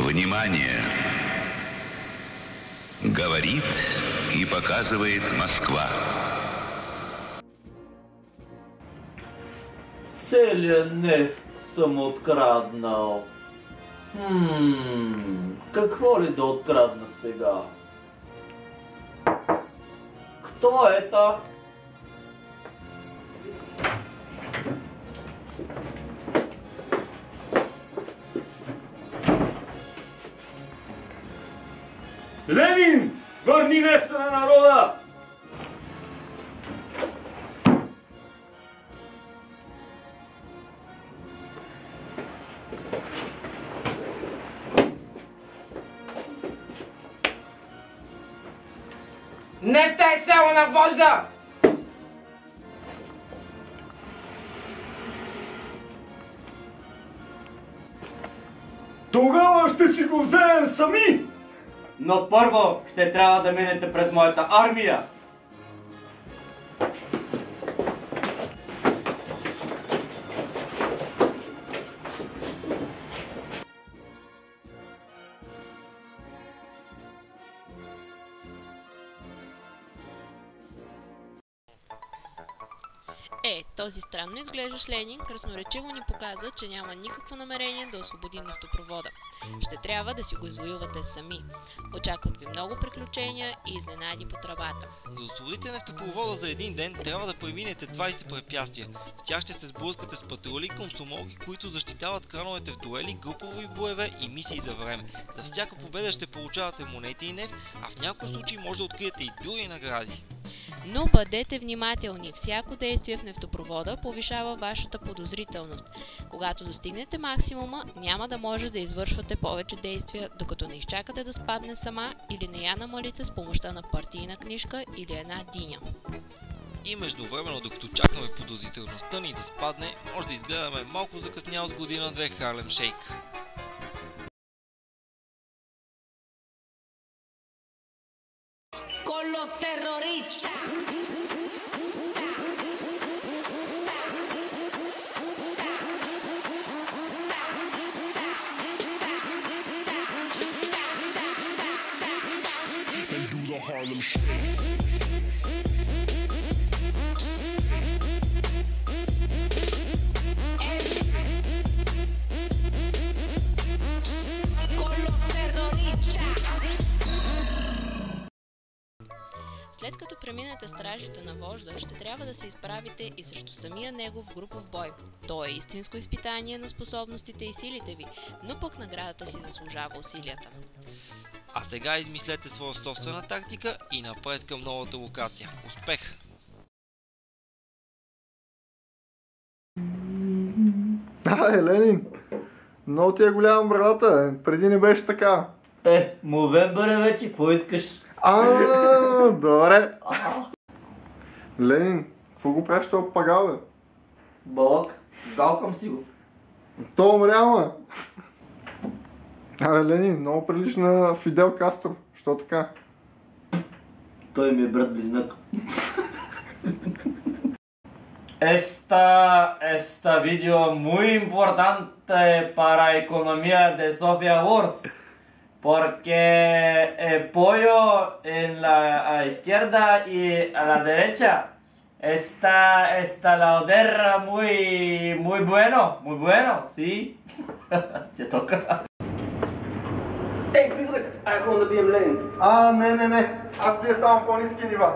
Внимание! Говорит и показывает Москва. Целият нефт съм откраднал. Какво ли да открадна сега? Кто это? Ленин! Върни нефта на народа! Нефта е само на вожда! Тогава ще си го вземем сами! Но първо ще трябва да минете през моята армия. Този странно изглеждащ Ленин красноречиво ни показа, че няма никакво намерение да освободи нефтопровода. Ще трябва да си го извоювате сами. Очакват ви много приключения и изненади по тръбата. За да освободите нефтопровода за един ден, трябва да преминете 20 препятствия. В тях ще се сблъскате с патрули и комсомолки, които защитават крановете в дуели, групови боеве и мисии за време. За всяка победа ще получавате монети и нефт, а в някои случаи може да откриете и други награди. Но бъдете внимателни, всяко действие в нефтопровода повишава вашата подозрителност. Когато достигнете максимума, няма да може да извършвате повече действия, докато не изчакате да спадне сама или не я намалите с помощта на партийна книжка или една диня. И междувременно, докато чакаме подозрителността ни да спадне, може да изгледаме малко закъснял с година-две Харлем Шейк. Harlem Shake. След като преминете стражите на вожда, ще трябва да се изправите и срещу самия него в групов бой. То е истинско изпитание на способностите и силите ви, но пък наградата си заслужава усилията. А сега измислете своя собствена тактика и напред към новата локация. Успех! Ленин! Много ти е голяма брадата, преди не беше така. Мовен бъде вече, какво искаш? Добре. Ленин, какво го правиш това пагал, бе? Балък, галкам си го. То умряма. Ленин, много прилича на Фидел Кастро. Що така? Той ми е брат-близнак. Esta video muy importante para economía de Sofia Wars. Porque el pollo en la izquierda y a la derecha está la odera muy bueno, ¿sí? Te toca. Ей, призрак! Ай, ходим да бием Ленин. Не. Аз бия само по-ниски нива.